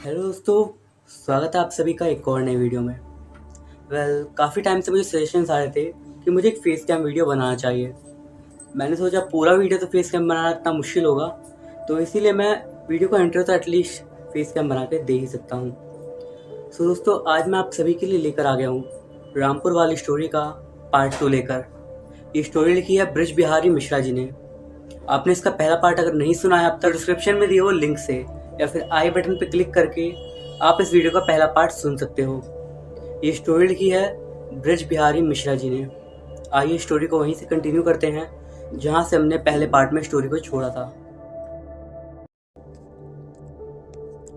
Hello दोस्तों, स्वागत है आप सभी का एक और नए वीडियो में। काफ़ी टाइम से मुझे सजेशंस आ रहे थे कि मुझे एक फेस कैम वीडियो बनाना चाहिए। मैंने सोचा पूरा वीडियो तो फेस कैम बनाना इतना मुश्किल होगा, तो इसीलिए मैं वीडियो का इंट्रो तो एटलीस्ट फेस कैम बना के दे ही सकता हूँ। सो दोस्तों, आज मैं आप सभी के लिए लेकर आ गया हूँ रामपुर वाली स्टोरी का पार्ट 2 लेकर। ये स्टोरी लिखी है ब्रिज बिहारी मिश्रा जी ने। आपने इसका पहला पार्ट अगर नहीं सुना है अब तक, डिस्क्रिप्शन में दिए हुए लिंक से या फिर आई बटन पर क्लिक करके आप इस वीडियो का पहला पार्ट सुन सकते हो। ये स्टोरी लिखी है ब्रिज बिहारी मिश्रा जी ने। आइए स्टोरी को वहीं से कंटिन्यू करते हैं जहां से हमने पहले पार्ट में स्टोरी को छोड़ा था।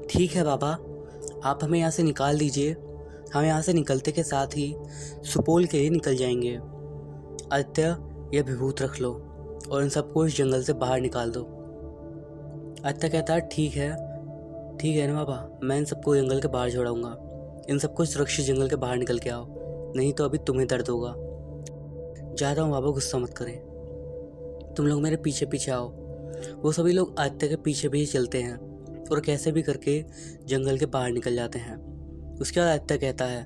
ठीक है बाबा, आप हमें यहाँ से निकाल दीजिए। हम यहाँ से निकलते के साथ ही सुपौल के लिए निकल जाएंगे। आदित्य, यह विभूत रख लो और इन सबको इस जंगल से बाहर निकाल दो। आदित्य कहता है ठीक है ना बाबा, मैं इन सबको जंगल के बाहर छोड़ाऊंगा। इन सबको सुरक्षित जंगल के बाहर निकल के आओ, नहीं तो अभी तुम्हें दर्द होगा। जा रहा हूँ बाबा, गुस्सा मत करें। तुम लोग मेरे पीछे पीछे आओ। वो सभी लोग आदित्य के पीछे पीछे चलते हैं और कैसे भी करके जंगल के बाहर निकल जाते हैं। उसके बाद आदित्य कहता है,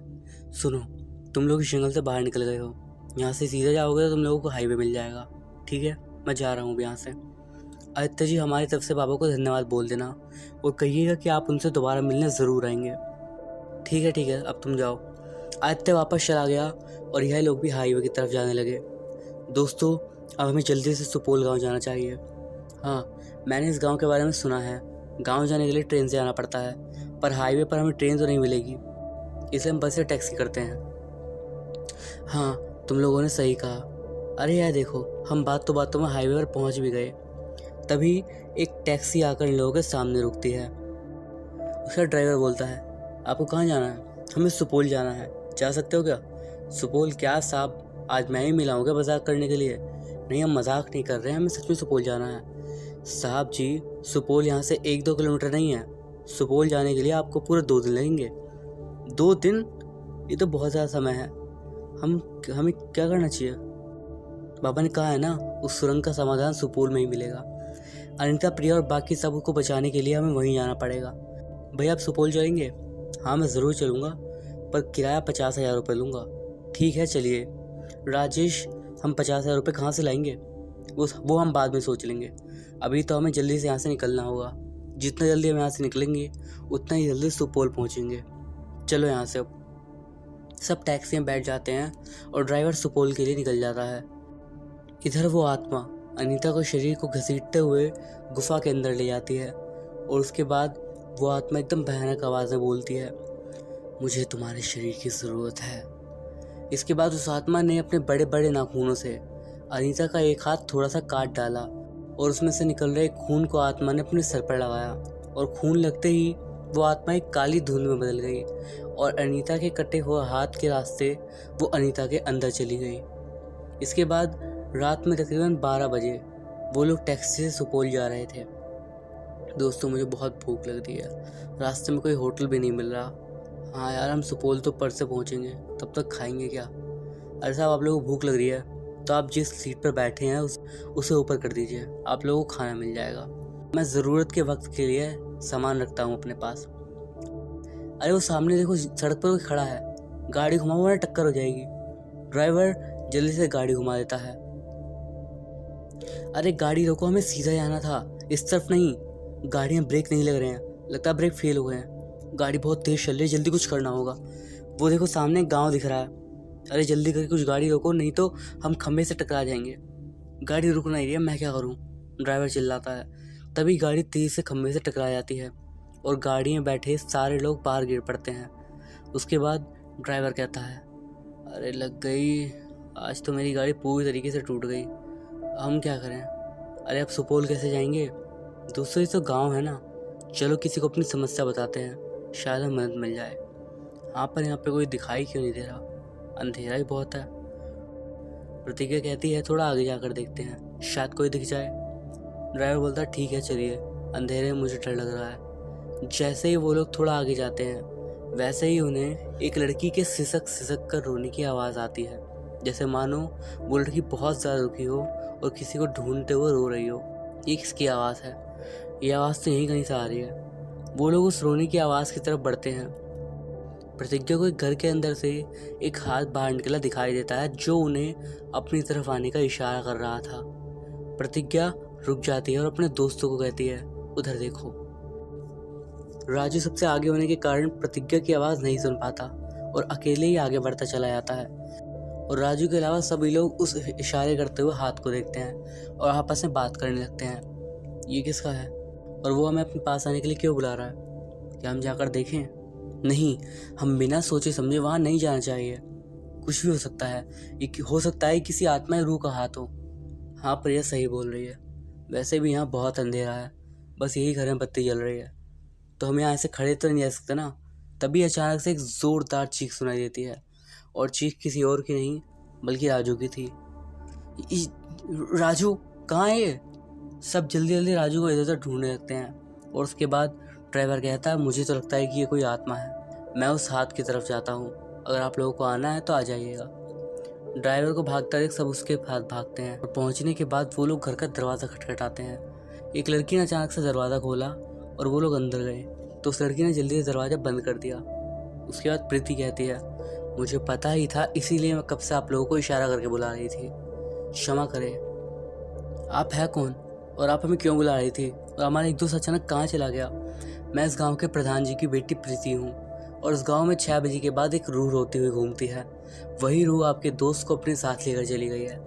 सुनो, तुम लोग इस जंगल से बाहर निकल गए हो, यहाँ से सीधे जाओगे तो तुम लोगों को हाईवे मिल जाएगा। ठीक है, मैं जा रहा हूँ यहाँ से। आदित्य जी, हमारी तरफ से बाबा को धन्यवाद बोल देना और कहिएगा कि आप उनसे दोबारा मिलने ज़रूर आएंगे। ठीक है, अब तुम जाओ। आदित्य वापस चला गया और यह लोग भी हाईवे की तरफ जाने लगे। दोस्तों, अब हमें जल्दी से सुपौल गांव जाना चाहिए। हाँ, मैंने इस गांव के बारे में सुना है। गांव जाने के लिए ट्रेन से जाना पड़ता है, पर हाईवे पर हमें ट्रेन तो नहीं मिलेगी, इसलिए हम बस से टैक्सी करते हैं। हाँ, तुम लोगों ने सही कहा। अरे यार देखो, हम बातों बातों में हाईवे पर पहुंच भी गए। तभी एक टैक्सी आकर इन लोगों के सामने रुकती है। उसका ड्राइवर बोलता है, आपको कहाँ जाना है? हमें सुपौल जाना है, जा सकते हो क्या? सुपौल क्या साहब, आज मैं ही मिला हूँ क्या मजाक करने के लिए? नहीं, हम मजाक नहीं कर रहे हैं, हमें सच में सुपौल जाना है। साहब जी, सुपौल यहाँ से 1-2 किलोमीटर नहीं है। सुपौल जाने के लिए आपको पूरे 2 दिन लगेंगे। 2 दिन? ये तो बहुत ज़्यादा समय है। हमें क्या करना चाहिए? बाबा ने कहा है ना, उस सुरंग का समाधान सुपौल में ही मिलेगा। अनिता, प्रिया और बाकी सब को बचाने के लिए हमें वहीं जाना पड़ेगा। भैया, आप सुपौल चलेंगे? हाँ, मैं ज़रूर चलूँगा, पर किराया 50,000 रुपये लूँगा। ठीक है, चलिए। राजेश, हम 50,000 रुपये कहाँ से लाएंगे? वो हम बाद में सोच लेंगे। अभी तो हमें जल्दी से यहाँ से निकलना होगा। जितना जल्दी हम यहाँ से निकलेंगे उतना ही जल्दी सुपौल पहुँचेंगे। चलो यहाँ से। अब सब टैक्सी में बैठ जाते हैं और ड्राइवर सुपौल के लिए निकल जाता है। इधर वो आत्मा अनीता को शरीर को घसीटते हुए गुफा के अंदर ले जाती है और उसके बाद वो आत्मा एकदम भयानक आवाज़ में बोलती है, मुझे तुम्हारे शरीर की ज़रूरत है। इसके बाद उस आत्मा ने अपने बड़े बड़े नाखूनों से अनीता का एक हाथ थोड़ा सा काट डाला और उसमें से निकल रहे खून को आत्मा ने अपने सर पर लगाया और खून लगते ही वो आत्मा एक काली धुंध में बदल गई और अनीता के कटे हुए हाथ के रास्ते वो अनीता के अंदर चली गई। इसके बाद रात में तकरीबन 12 बजे वो लोग टैक्सी से सुपौल जा रहे थे। दोस्तों, मुझे बहुत भूख लग रही है, रास्ते में कोई होटल भी नहीं मिल रहा। हाँ यार, हम सुपौल तो पर से पहुँचेंगे, तब तक खाएंगे क्या? अरे साहब, आप लोगों को भूख लग रही है तो आप जिस सीट पर बैठे हैं उसे ऊपर कर दीजिए, आप लोगों को खाना मिल जाएगा। मैं ज़रूरत के वक्त के लिए सामान रखता हूँ अपने पास। अरे वो सामने देखो, सड़क पर कोई खड़ा है, गाड़ी घुमाओ वरना टक्कर हो जाएगी। ड्राइवर जल्दी से गाड़ी घुमा देता है। अरे गाड़ी रोको, हमें सीधा जाना था, इस तरफ नहीं। गाड़ियाँ ब्रेक नहीं लग रहे हैं, लगता है ब्रेक फेल हो गए हैं। गाड़ी बहुत तेज चल रही है, जल्दी कुछ करना होगा। वो देखो सामने गांव दिख रहा है। अरे जल्दी करके कुछ गाड़ी रोको, नहीं तो हम खंभे से टकरा जाएंगे। गाड़ी रुक नहीं रही है, मैं क्या करूं? ड्राइवर चिल्लाता है। तभी गाड़ी तेज से खंभे से टकरा जाती है और गाड़ी में बैठे सारे लोग बाहर गिर पड़ते हैं। उसके बाद ड्राइवर कहता है, अरे लग गई, आज तो मेरी गाड़ी पूरी तरीके से टूट गई, हम क्या करें? अरे अब सुपौल कैसे जाएंगे? दूसरी तो गांव है ना, चलो किसी को अपनी समस्या बताते हैं, शायद हमें मदद मिल जाए। पर यहाँ पे कोई दिखाई क्यों नहीं दे रहा? अंधेरा ही बहुत है। प्रतिज्ञा कहती है, थोड़ा आगे जाकर देखते हैं, शायद कोई दिख जाए। ड्राइवर बोलता है, ठीक है चलिए, अंधेरे में मुझे डर लग रहा है। जैसे ही वो लोग थोड़ा आगे जाते हैं वैसे ही उन्हें एक लड़की के सिसक सिसक कर रोने की आवाज़ आती है, जैसे मानो वो लड़की बहुत ज़्यादा दुखी हो और किसी को ढूंढते हुए रो रही हो। ये किसकी आवाज़ है? ये आवाज़ तो यहीं कहीं से आ रही है। वो लोग उस रोने की आवाज़ की तरफ बढ़ते हैं। प्रतिज्ञा को एक घर के अंदर से एक हाथ बाहर निकला दिखाई देता है जो उन्हें अपनी तरफ आने का इशारा कर रहा था। प्रतिज्ञा रुक जाती है और अपने दोस्तों को कहती है, उधर देखो। राजू सबसे आगे होने के कारण प्रतिज्ञा की आवाज़ नहीं सुन पाता और अकेले ही आगे बढ़ता चला जाता है। और राजू के अलावा सभी लोग उस इशारे करते हुए हाथ को देखते हैं और आपस में बात करने लगते हैं, ये किसका है और वो हमें अपने पास आने के लिए क्यों बुला रहा है? क्या हम जाकर देखें? नहीं, हम बिना सोचे समझे वहाँ नहीं जाना चाहिए। कुछ भी हो सकता है, हो सकता है किसी आत्मा या रूह का हाथ हो। हाँ, प्रिया सही बोल रही है। वैसे भी यहाँ बहुत अंधेरा है, बस यही घर में बत्ती जल रही है, तो हम यहाँ ऐसे खड़े तो नहीं रह सकते ना। तभी अचानक से एक ज़ोरदार चीख सुनाई देती है और चीख किसी और की नहीं बल्कि राजू की थी। राजू कहाँ है ये? सब जल्दी जल्दी राजू को इधर उधर ढूंढने लगते हैं और उसके बाद ड्राइवर कहता है, मुझे तो लगता है कि ये कोई आत्मा है, मैं उस हाथ की तरफ जाता हूँ, अगर आप लोगों को आना है तो आ जाइएगा। ड्राइवर को भागता देख सब उसके पास भागते हैं और पहुँचने के बाद वो लोग घर का दरवाज़ा खटखटाते हैं। एक लड़की ने अचानक से दरवाज़ा खोला और वो लोग अंदर गए तो उस लड़की ने जल्दी से दरवाज़ा बंद कर दिया। उसके बाद प्रीति कहती है, मुझे पता ही था, इसीलिए मैं कब से आप लोगों को इशारा करके बुला रही थी। क्षमा करें, आप है कौन और आप हमें क्यों बुला रही थी और हमारा एक दोस्त अचानक कहाँ चला गया? मैं इस गांव के प्रधान जी की बेटी प्रीति हूँ और इस गांव में 6 बजे के बाद एक रूह रोती हुई घूमती है। वही रूह आपके दोस्त को अपने साथ लेकर चली गई है।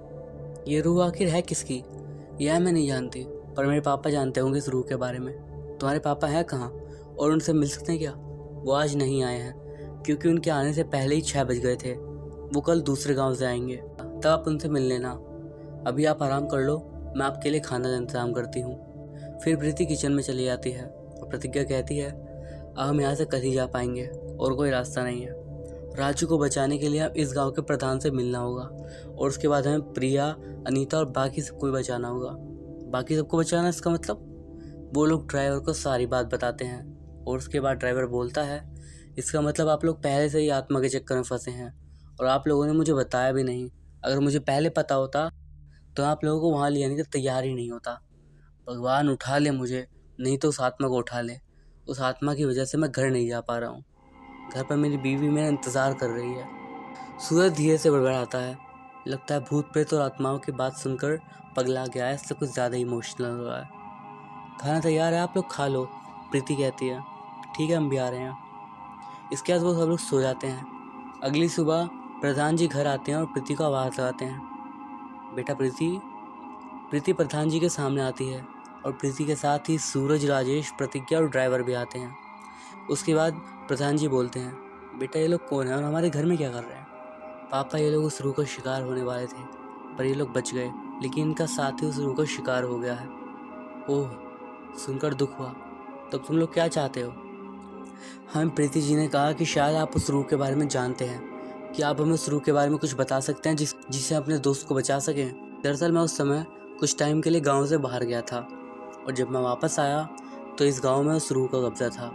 ये रूह आखिर है किसकी, यह मैं नहीं जानती, पर मेरे पापा जानते होंगे इस रूह के बारे में। तुम्हारे पापा हैं कहाँ और उनसे मिल सकते हैं क्या? वो आज नहीं आए हैं क्योंकि उनके आने से पहले ही 6 बज गए थे। वो कल दूसरे गांव से आएंगे, तब आप उनसे मिल लेना। अभी आप आराम कर लो, मैं आपके लिए खाना का इंतजाम करती हूँ। फिर प्रीति किचन में चली जाती है और प्रतिज्ञा कहती है, अब हम यहाँ से कल ही जा पाएंगे और कोई रास्ता नहीं है। राजू को बचाने के लिए अब इस गांव के प्रधान से मिलना होगा और उसके बाद हमें प्रिया, अनीता और बाकी सबको बचाना होगा। बाकी सबको बचाना इसका मतलब? वो लोग ड्राइवर को सारी बात बताते हैं और उसके बाद ड्राइवर बोलता है, इसका मतलब आप लोग पहले से ही आत्मा के चक्कर में फंसे हैं और आप लोगों ने मुझे बताया भी नहीं। अगर मुझे पहले पता होता तो आप लोगों को वहाँ ले जाने का तैयार ही नहीं होता। भगवान उठा ले मुझे, नहीं तो उस आत्मा को उठा ले। उस आत्मा की वजह से मैं घर नहीं जा पा रहा हूँ। घर पर मेरी बीवी मेरा इंतज़ार कर रही है। सूरज धीरे से बड़बड़ाता है। लगता है भूत प्रेत और आत्माओं की बात सुनकर पगला गया है, इससे कुछ ज़्यादा इमोशनल हो रहा है। खाना तैयार है, आप लोग खा लो, प्रीति कहती है। ठीक है, हम भी आ रहे हैं। इसके बाद वो सब लोग सो जाते हैं। अगली सुबह प्रधान जी घर आते हैं और प्रीति को आवाज़ लगाते हैं, बेटा प्रीति। प्रीति प्रधान जी के सामने आती है और प्रीति के साथ ही सूरज, राजेश, प्रतिज्ञा और ड्राइवर भी आते हैं। उसके बाद प्रधान जी बोलते हैं, बेटा ये लोग कौन है और हमारे घर में क्या कर रहे हैं? पापा, ये लोग उस रूह का शिकार होने वाले थे पर ये लोग बच गए, लेकिन इनका साथी उस रूह का शिकार हो गया है। ओह, सुनकर दुख हुआ। तब तुम लोग क्या चाहते हो? हमें प्रीति जी ने कहा कि शायद आप उस रूह के बारे में जानते हैं, कि आप हमें उस रूह के बारे में कुछ बता सकते हैं जिससे अपने दोस्त को बचा सकें। दरअसल मैं उस समय कुछ टाइम के लिए गांव से बाहर गया था और जब मैं वापस आया तो इस गांव में उस रूह का कब्जा था।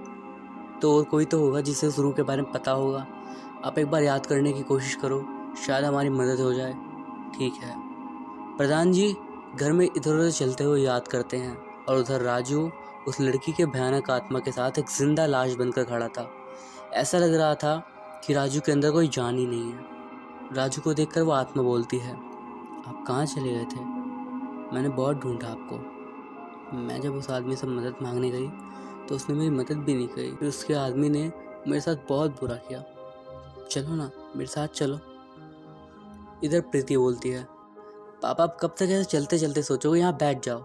तो और कोई तो होगा जिसे उस रूह के बारे में पता होगा। आप एक बार याद करने की कोशिश करो, शायद हमारी मदद हो जाए। ठीक है। प्रधान जी घर में इधर उधर चलते हुए याद करते हैं और उधर राजू उस लड़की के भयानक आत्मा के साथ एक जिंदा लाश बनकर खड़ा था। ऐसा लग रहा था कि राजू के अंदर कोई जान ही नहीं है। राजू को देखकर वो आत्मा बोलती है, आप कहाँ चले गए थे? मैंने बहुत ढूंढा आपको। मैं जब उस आदमी से मदद मांगने गई तो उसने मेरी मदद भी नहीं करी। फिर उसके आदमी ने मेरे साथ बहुत बुरा किया। चलो ना, मेरे साथ चलो। इधर प्रीति बोलती है, पापा आप कब तक ऐसे चलते चलते सोचोगे, यहाँ बैठ जाओ।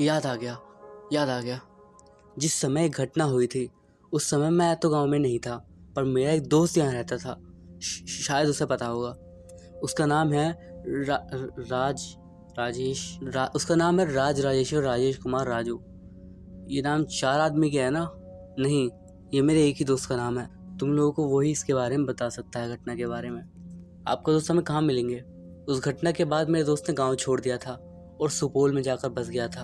याद आ गया। जिस समय एक घटना हुई थी उस समय मैं तो गांव में नहीं था, पर मेरा एक दोस्त यहाँ रहता था, शायद उसे पता होगा। उसका नाम है उसका नाम है राजेश्वर राजेश कुमार राजू। ये नाम 4 आदमी के है ना? नहीं, ये मेरे एक ही दोस्त का नाम है। तुम लोगों को वही इसके बारे में बता सकता है, घटना के बारे में। आपको दोस्त हमें कहाँ मिलेंगे? उस घटना के बाद मेरे दोस्त ने गांव छोड़ दिया था और सुपौल में जाकर बस गया था।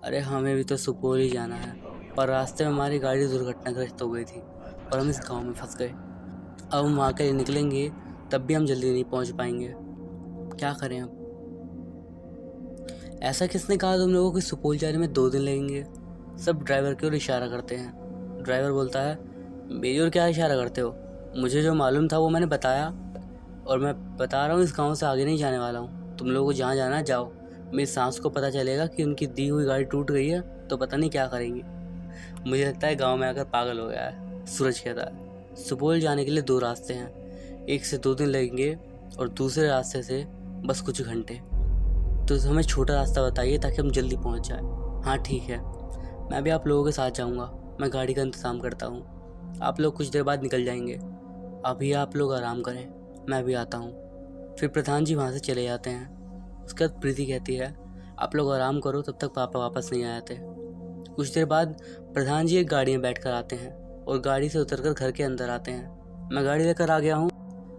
अरे हमें भी तो सुपौल ही जाना है, पर रास्ते में हमारी गाड़ी दुर्घटनाग्रस्त हो गई थी और हम इस गांव में फंस गए। अब हम वहाँ के लिए निकलेंगे तब भी हम जल्दी नहीं पहुँच पाएंगे। क्या करें अब? ऐसा किसने कहा तुम लोगों को सुपौल जाने में 2 दिन लगेंगे? सब ड्राइवर की ओर इशारा करते हैं। ड्राइवर बोलता है, मेरी ओर क्या इशारा करते हो? मुझे जो मालूम था वो मैंने बताया, और मैं बता रहा हूँ इस गांव से आगे नहीं जाने वाला हूँ। तुम लोगों को जहाँ जाना है जाओ। मेरी सांस को पता चलेगा कि उनकी दी हुई गाड़ी टूट गई है तो पता नहीं क्या करेंगे। मुझे लगता है गांव में आकर पागल हो गया है। सूरज कहता है, सुपौल जाने के लिए 2 रास्ते हैं, एक से 2 दिन लगेंगे और दूसरे रास्ते से बस कुछ घंटे। तो हमें छोटा रास्ता बताइए ताकि हम जल्दी पहुंच जाए। हाँ ठीक है, मैं भी आप लोगों के साथ जाऊंगा। मैं गाड़ी का इंतज़ाम करता हूँ। आप लोग कुछ देर बाद निकल जाएंगे। अभी आप लोग आराम करें, मैं भी आता हूँ। फिर प्रधान जी वहाँ से चले जाते हैं। उसके बाद प्रीति कहती है, आप लोग आराम करो, तब तक पापा वापस नहीं आए थे। कुछ देर बाद प्रधान जी एक गाड़ी में बैठकर आते हैं और गाड़ी से उतरकर घर के अंदर आते हैं। मैं गाड़ी लेकर आ गया हूँ,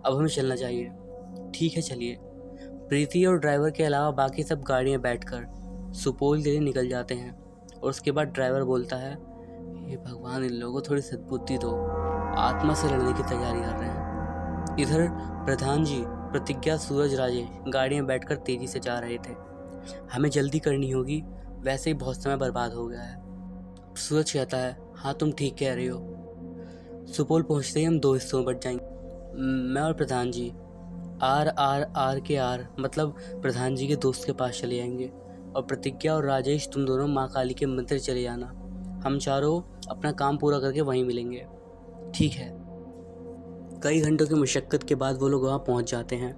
अब हमें चलना चाहिए। ठीक है चलिए। प्रीति और ड्राइवर के अलावा बाकी सब गाड़ी में बैठकर सुपौल के लिए निकल जाते हैं। और उसके बाद ड्राइवर बोलता है, हे भगवान, इन लोगों को थोड़ी सद्बुद्धि दो, आत्मा से लड़ने की तैयारी कर रहे हैं। इधर प्रधान जी, प्रतिज्ञा, सूरज, राजेश गाड़ी में बैठकर तेजी से जा रहे थे। हमें जल्दी करनी होगी, वैसे ही बहुत समय बर्बाद हो गया है। सूरज कहता है, हाँ तुम ठीक कह रही हो। सुपौल पहुंचते ही हम 2 हिस्सों में बट जाएंगे। मैं और प्रधान जी आर के आर मतलब प्रधान जी के दोस्त के पास चले जाएंगे, और प्रतिज्ञा और राजेश तुम दोनों माँ काली के मंदिर चले जाना। हम चारों अपना काम पूरा करके वहीं मिलेंगे। ठीक है। कई घंटों की मशक्क़त के बाद वो लोग वहाँ पहुँच जाते हैं,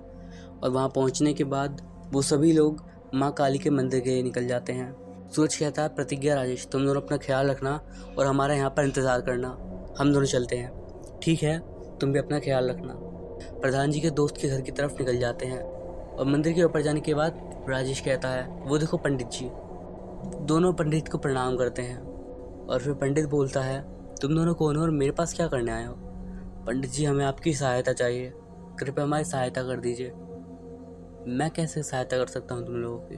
और वहाँ पहुँचने के बाद वो सभी लोग माँ काली के मंदिर के लिए निकल जाते हैं। सूरज कहता है, प्रतिज्ञा, राजेश तुम दोनों अपना ख्याल रखना और हमारे यहाँ पर इंतज़ार करना, हम दोनों चलते हैं। ठीक है, तुम भी अपना ख्याल रखना। प्रधान जी के दोस्त के घर की तरफ निकल जाते हैं, और मंदिर के ऊपर जाने के बाद राजेश कहता है, वो देखो पंडित जी। दोनों पंडित को प्रणाम करते हैं, और फिर पंडित बोलता है, तुम दोनों कौन हो और मेरे पास क्या करने आए हो? पंडित जी, हमें आपकी सहायता चाहिए, कृपया हमारी सहायता कर दीजिए। मैं कैसे सहायता कर सकता हूँ तुम लोगों की?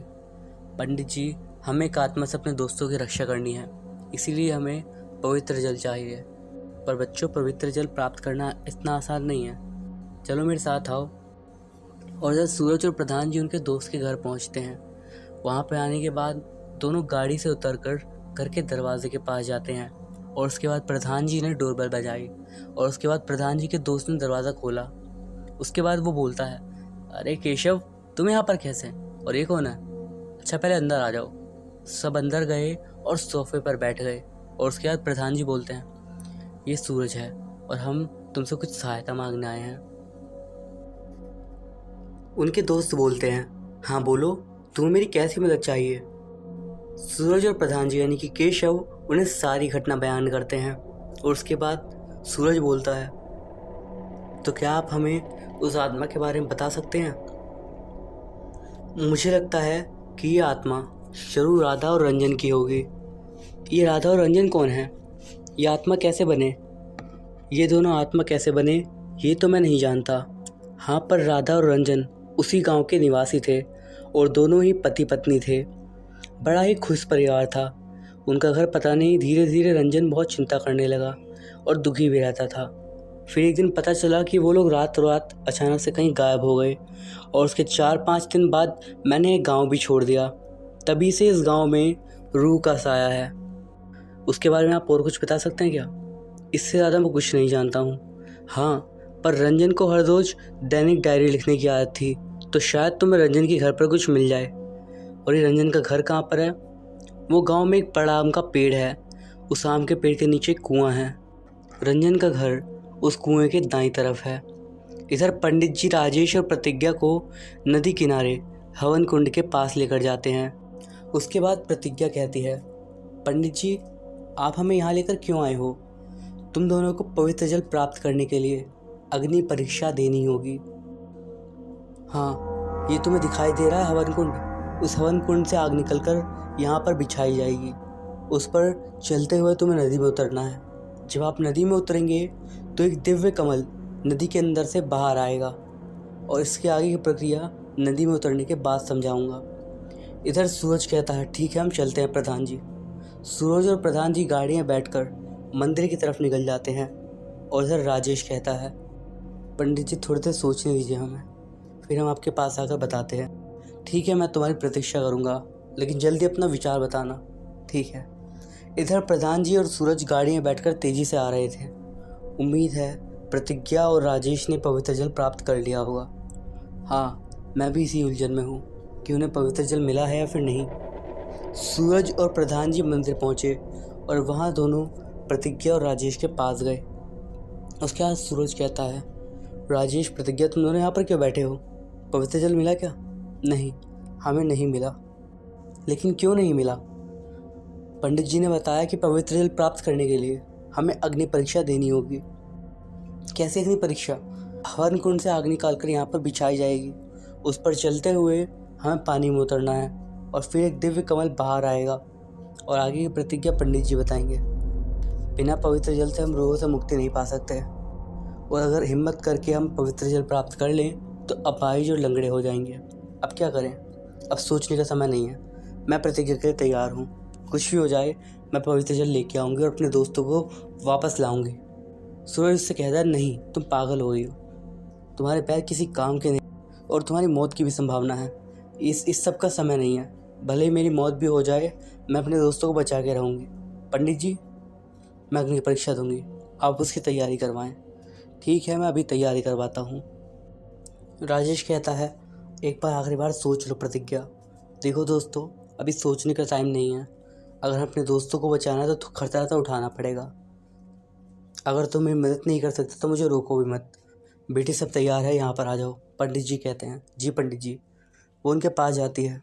पंडित जी, हमें एक आत्मा से अपने दोस्तों की रक्षा करनी है, इसीलिए हमें पवित्र जल चाहिए। पर बच्चों, पवित्र जल प्राप्त करना इतना आसान नहीं है, चलो मेरे साथ आओ। और जब सूरज और प्रधान जी उनके दोस्त के घर पहुंचते हैं, वहां पर आने के बाद दोनों गाड़ी से उतरकर घर के दरवाजे के पास जाते हैं, और उसके बाद प्रधान जी ने डोरबेल बजाई, और उसके बाद प्रधान जी के दोस्त ने दरवाज़ा खोला। उसके बाद वो बोलता है, अरे केशव, तुम यहाँ पर कैसे? और ये कौन है? अच्छा पहले अंदर आ जाओ। सब अंदर गए और सोफे पर बैठ गए, और उसके बाद प्रधान जी बोलते हैं, ये सूरज है और हम तुमसे कुछ सहायता मांगने आए हैं। उनके दोस्त बोलते हैं, हाँ बोलो, तुम्हें मेरी कैसी मदद चाहिए? सूरज और प्रधान जी यानी कि केशव उन्हें सारी घटना बयान करते हैं, और उसके बाद सूरज बोलता है, तो क्या आप हमें उस आत्मा के बारे में बता सकते हैं? मुझे लगता है कि ये आत्मा जरूर राधा और रंजन की होगी। ये राधा और रंजन कौन है? ये आत्मा कैसे बने? ये दोनों आत्मा कैसे बने ये तो मैं नहीं जानता। हाँ, पर राधा और रंजन उसी गांव के निवासी थे और दोनों ही पति पत्नी थे। बड़ा ही खुश परिवार था उनका घर। पता नहीं धीरे धीरे रंजन बहुत चिंता करने लगा और दुखी भी रहता था। फिर एक दिन पता चला कि वो लोग रात रात अचानक से कहीं गायब हो गए, और उसके 4-5 दिन बाद मैंने एक गांव भी छोड़ दिया। तभी से इस गांव में रूह का साया है। उसके बारे में आप और कुछ बता सकते हैं क्या? इससे ज़्यादा मैं कुछ नहीं जानता हूँ। हाँ, पर रंजन को हर रोज़ दैनिक डायरी लिखने की आदत थी, तो शायद तुम्हें रंजन के घर पर कुछ मिल जाए। और ये रंजन का घर कहाँ पर है? वो गांव में एक बड़ा आम का पेड़ है, उस आम के पेड़ के नीचे एक कुआं है। रंजन का घर उस कुएं के दाईं तरफ है। इधर पंडित जी राजेश और प्रतिज्ञा को नदी किनारे हवन कुंड के पास लेकर जाते हैं। उसके बाद प्रतिज्ञा कहती है, पंडित जी आप हमें यहाँ लेकर क्यों आए हो? तुम दोनों को पवित्र जल प्राप्त करने के लिए अग्नि परीक्षा देनी होगी। हाँ, ये तुम्हें दिखाई दे रहा है हवन कुंड? उस हवन कुंड से आग निकलकर यहाँ पर बिछाई जाएगी। उस पर चलते हुए तुम्हें नदी में उतरना है। जब आप नदी में उतरेंगे तो एक दिव्य कमल नदी के अंदर से बाहर आएगा, और इसके आगे की प्रक्रिया नदी में उतरने के बाद समझाऊंगा। इधर सूरज कहता है, ठीक है हम चलते हैं प्रधान जी। सूरज और प्रधान जी गाड़ी में बैठकर मंदिर की तरफ निकल जाते हैं, और इधर राजेश कहता है, पंडित जी थोड़ी देर सोचने दीजिए हमें, फिर हम आपके पास आकर बताते हैं। ठीक है, मैं तुम्हारी प्रतीक्षा करूंगा, लेकिन जल्दी अपना विचार बताना। ठीक है। इधर प्रधान जी और सूरज गाड़ी में बैठकर तेजी से आ रहे थे। उम्मीद है प्रतिज्ञा और राजेश ने पवित्र जल प्राप्त कर लिया होगा। हाँ, मैं भी इसी उलझन में हूँ कि उन्हें पवित्र जल मिला है या फिर नहीं। सूरज और प्रधान जी मंदिर पहुँचे और वहाँ दोनों प्रतिज्ञा और राजेश के पास गए। उसके बाद सूरज कहता है, राजेश, प्रतिज्ञा, तुम दोनों यहाँ पर क्यों बैठे हो? पवित्र जल मिला क्या? नहीं, हमें नहीं मिला। लेकिन क्यों नहीं मिला? पंडित जी ने बताया कि पवित्र जल प्राप्त करने के लिए हमें अग्नि परीक्षा देनी होगी। कैसे अग्नि परीक्षा? हवन कुंड से आग निकालकर यहाँ पर बिछाई जाएगी। उस पर चलते हुए हमें पानी में उतरना है और फिर एक दिव्य कमल बाहर आएगा और आगे की प्रतिज्ञा पंडित जी बताएंगे। बिना पवित्र जल से हम रोगों से मुक्ति नहीं पा सकते और अगर हिम्मत करके हम पवित्र जल प्राप्त कर लें तो अपाहिज और लंगड़े हो जाएंगे। अब क्या करें? अब सोचने का समय नहीं है। मैं प्रतिज्ञा के लिए तैयार हूँ। कुछ भी हो जाए, मैं पवित्र जल लेके आऊँगी और अपने दोस्तों को वापस लाऊंगी। सूरज उससे कहता है, नहीं, तुम पागल हो गई हो। तुम्हारे पैर किसी काम के नहीं और तुम्हारी मौत की भी संभावना है। इस सब का समय नहीं है। भले ही मेरी मौत भी हो जाए, मैं अपने दोस्तों को बचा के रहूँगी। पंडित जी, मैं अग्नि परीक्षा दूंगी, आप उसकी तैयारी करवाएं। ठीक है, मैं अभी तैयारी करवाता हूँ। राजेश कहता है, एक बार आखिरी बार सोच लो प्रतिज्ञा। देखो दोस्तों, अभी सोचने का टाइम नहीं है। अगर अपने दोस्तों को बचाना है तो खर्चा तो उठाना पड़ेगा। अगर तुम मेरी मदद नहीं कर सकते तो मुझे रोको भी मत। बेटी, सब तैयार है, यहाँ पर आ जाओ। पंडित जी कहते हैं, जी पंडित जी। वो उनके पास जाती है।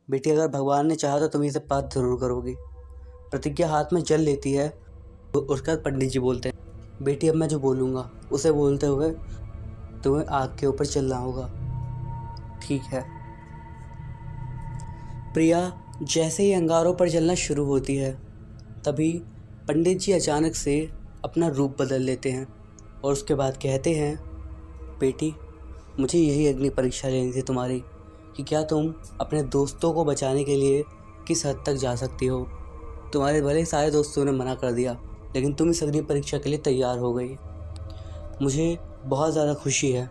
बेटी, अगर भगवान ने चाहा तो तुम ये सब बात जरूर करोगी। प्रतिज्ञा हाथ में जल लेती है। उसके बाद पंडित जी बोलते हैं, बेटी, अब मैं जो बोलूँगा उसे बोलते हुए तुम्हें आग के ऊपर चलना होगा। ठीक है। प्रिया जैसे ही अंगारों पर जलना शुरू होती है, तभी पंडित जी अचानक से अपना रूप बदल लेते हैं और उसके बाद कहते हैं, बेटी, मुझे यही अग्नि परीक्षा लेनी थी तुम्हारी कि क्या तुम अपने दोस्तों को बचाने के लिए किस हद तक जा सकती हो। तुम्हारे भले सारे दोस्तों ने मना कर दिया, लेकिन तुम इस अग्नि परीक्षा के लिए तैयार हो गई। मुझे बहुत ज़्यादा खुशी है।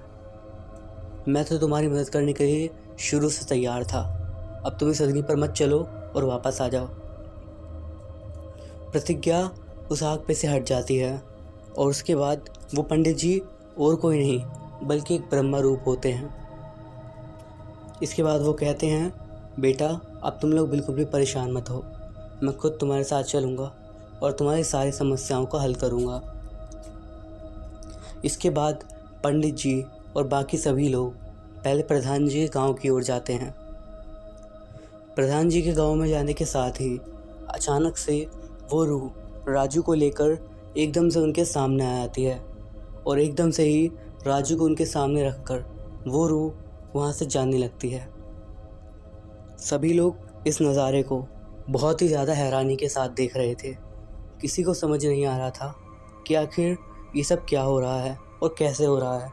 मैं तो तुम्हारी मदद करने के लिए शुरू से तैयार था। अब तुम इस अग्नि पर मत चलो और वापस आ जाओ। प्रतिज्ञा उस आग पे से हट जाती है और उसके बाद वो पंडित जी और कोई नहीं बल्कि एक ब्रह्मा रूप होते हैं। इसके बाद वो कहते हैं, बेटा, अब तुम लोग बिल्कुल भी परेशान मत हो। मैं खुद तुम्हारे साथ चलूँगा और तुम्हारी सारी समस्याओं को हल करूँगा। इसके बाद पंडित जी और बाकी सभी लोग पहले प्रधान जी के गांव की ओर जाते हैं। प्रधान जी के गांव में जाने के साथ ही अचानक से वो रूह राजू को लेकर एकदम से उनके सामने आ जाती है और एकदम से ही राजू को उनके सामने रखकर वो रूह वहाँ से जाने लगती है। सभी लोग इस नज़ारे को बहुत ही ज़्यादा हैरानी के साथ देख रहे थे। किसी को समझ नहीं आ रहा था कि आखिर ये सब क्या हो रहा है और कैसे हो रहा है।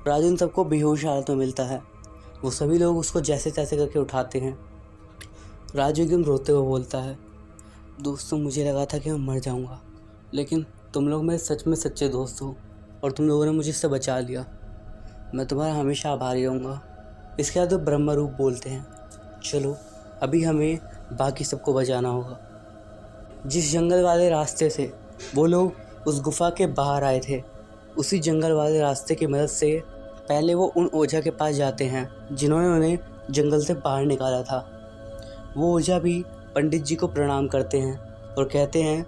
राजू इन सबको बेहोश हालत में मिलता है। वो सभी लोग उसको जैसे तैसे करके उठाते हैं। राजू एकदम रोते हुए बोलता है, दोस्तों, मुझे लगा था कि मैं मर जाऊंगा, लेकिन तुम लोग मेरे सच में सच्चे दोस्त हो और तुम लोगों ने मुझे इससे बचा लिया। मैं तुम्हारा हमेशा आभारी रहूँगा। इसके बाद वो ब्रह्म रूप बोलते हैं, चलो अभी हमें बाकी सबको बचाना होगा। जिस जंगल वाले रास्ते से वो लोग उस गुफा के बाहर आए थे, उसी जंगल वाले रास्ते की मदद से पहले वो उन ओझा के पास जाते हैं जिन्होंने उन्हें जंगल से बाहर निकाला था। वो ओझा भी पंडित जी को प्रणाम करते हैं और कहते हैं,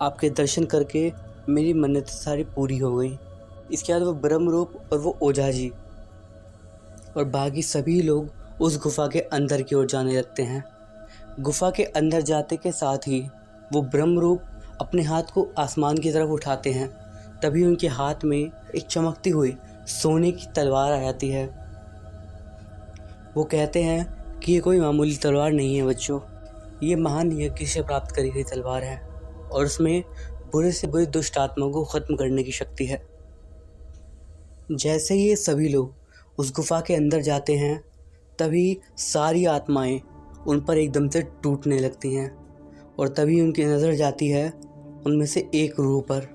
आपके दर्शन करके मेरी मन्नत सारी पूरी हो गई। इसके बाद वो ब्रह्म रूप और वो ओझा जी और बाकी सभी लोग उस गुफा के अंदर की ओर जाने लगते हैं। गुफा के अंदर जाते के साथ ही वो ब्रह्म रूप अपने हाथ को आसमान की तरफ उठाते हैं। तभी उनके हाथ में एक चमकती हुई सोने की तलवार आ जाती है। वो कहते हैं कि ये कोई मामूली तलवार नहीं है बच्चों, ये महान यज्ञ से प्राप्त करी गई तलवार है और उसमें बुरे से बुरी दुष्ट आत्मा को ख़त्म करने की शक्ति है। जैसे ही ये सभी लोग उस गुफा के अंदर जाते हैं, तभी सारी आत्माएं उन पर एकदम से टूटने लगती हैं और तभी उनकी नज़र जाती है उनमें से एक रूह पर,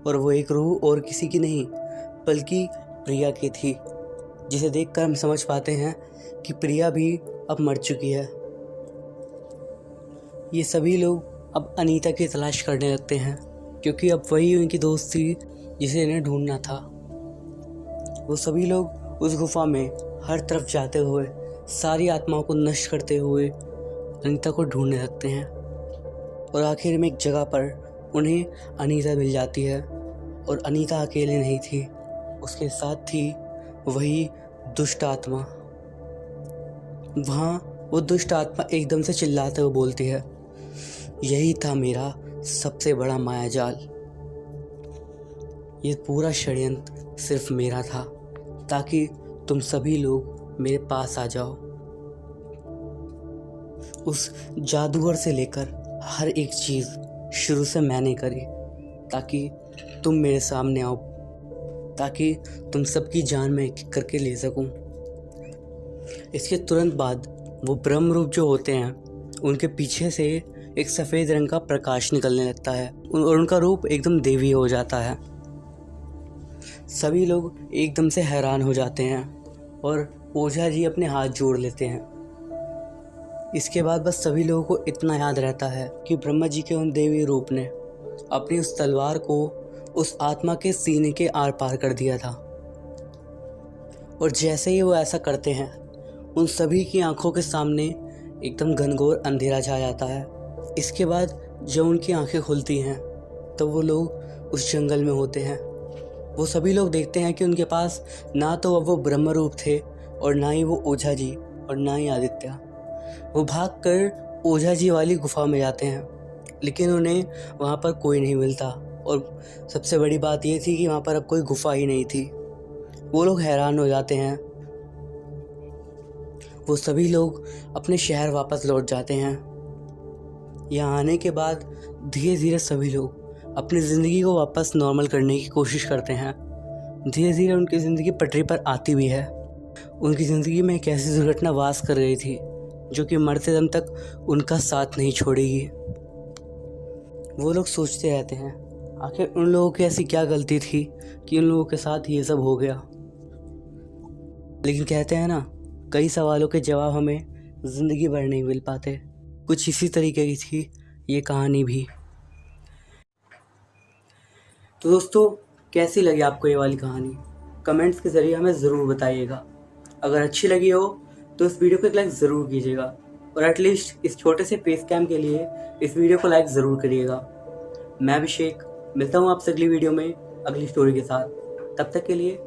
और वो एक रूह और किसी की नहीं बल्कि प्रिया की थी, जिसे देखकर हम समझ पाते हैं कि प्रिया भी अब मर चुकी है। ये सभी लोग अब अनीता की तलाश करने लगते हैं, क्योंकि अब वही उनकी दोस्त थी जिसे इन्हें ढूंढना था। वो सभी लोग उस गुफा में हर तरफ जाते हुए, सारी आत्माओं को नष्ट करते हुए अनीता को ढूंढने लगते हैं। और आखिर में एक जगह पर उन्हें अनीता मिल जाती है। और अनीता अकेले नहीं थी, उसके साथ थी वही दुष्ट आत्मा। वहाँ वो दुष्ट आत्मा एकदम से चिल्लाते हुए बोलती है, यही था मेरा सबसे बड़ा मायाजाल। ये पूरा षड्यंत्र सिर्फ मेरा था, ताकि तुम सभी लोग मेरे पास आ जाओ। उस जादूगर से लेकर हर एक चीज़ शुरू से मैंने करी, ताकि तुम मेरे सामने आओ, ताकि तुम सबकी जान मैं एक करके ले सकूं। इसके तुरंत बाद वो ब्रह्म रूप जो होते हैं, उनके पीछे से एक सफ़ेद रंग का प्रकाश निकलने लगता है और उनका रूप एकदम देवी हो जाता है। सभी लोग एकदम से हैरान हो जाते हैं और ओझा जी अपने हाथ जोड़ लेते हैं। इसके बाद बस सभी लोगों को इतना याद रहता है कि ब्रह्मा जी के उन देवी रूप ने अपनी उस तलवार को उस आत्मा के सीने के आर पार कर दिया था। और जैसे ही वो ऐसा करते हैं, उन सभी की आंखों के सामने एकदम घनघोर अंधेरा छा जाता है। इसके बाद जब उनकी आंखें खुलती हैं तो वो लोग उस जंगल में होते हैं। वो सभी लोग देखते हैं कि उनके पास ना तो अब वो ब्रह्म रूप थे और ना ही वो ओझा जी और ना ही आदित्य। वो भागकर ओझा जी वाली गुफा में जाते हैं, लेकिन उन्हें वहाँ पर कोई नहीं मिलता। और सबसे बड़ी बात ये थी कि वहाँ पर अब कोई गुफा ही नहीं थी। वो लोग हैरान हो जाते हैं। वो सभी लोग अपने शहर वापस लौट जाते हैं। यहाँ आने के बाद धीरे धीरे सभी लोग अपनी ज़िंदगी को वापस नॉर्मल करने की कोशिश करते हैं। धीरे धीरे उनकी ज़िंदगी पटरी पर आती भी है। उनकी ज़िंदगी में एक ऐसी दुर्घटना वास कर रही थी जो कि मरते दम तक उनका साथ नहीं छोड़ेगी। वो लोग सोचते रहते हैं, आखिर उन लोगों की ऐसी क्या गलती थी कि उन लोगों के साथ ये सब हो गया। लेकिन कहते हैं ना, कई सवालों के जवाब हमें ज़िंदगी भर नहीं मिल पाते। कुछ इसी तरीके की थी ये कहानी भी। तो दोस्तों, कैसी लगी आपको ये वाली कहानी? कमेंट्स के ज़रिए हमें ज़रूर बताइएगा। अगर अच्छी लगी हो तो इस वीडियो को एक लाइक ज़रूर कीजिएगा, और एटलीस्ट इस छोटे से फेस कैम के लिए इस वीडियो को लाइक ज़रूर करिएगा। मैं अभिषेक मिलता हूँ आपसे अगली वीडियो में अगली स्टोरी के साथ। तब तक के लिए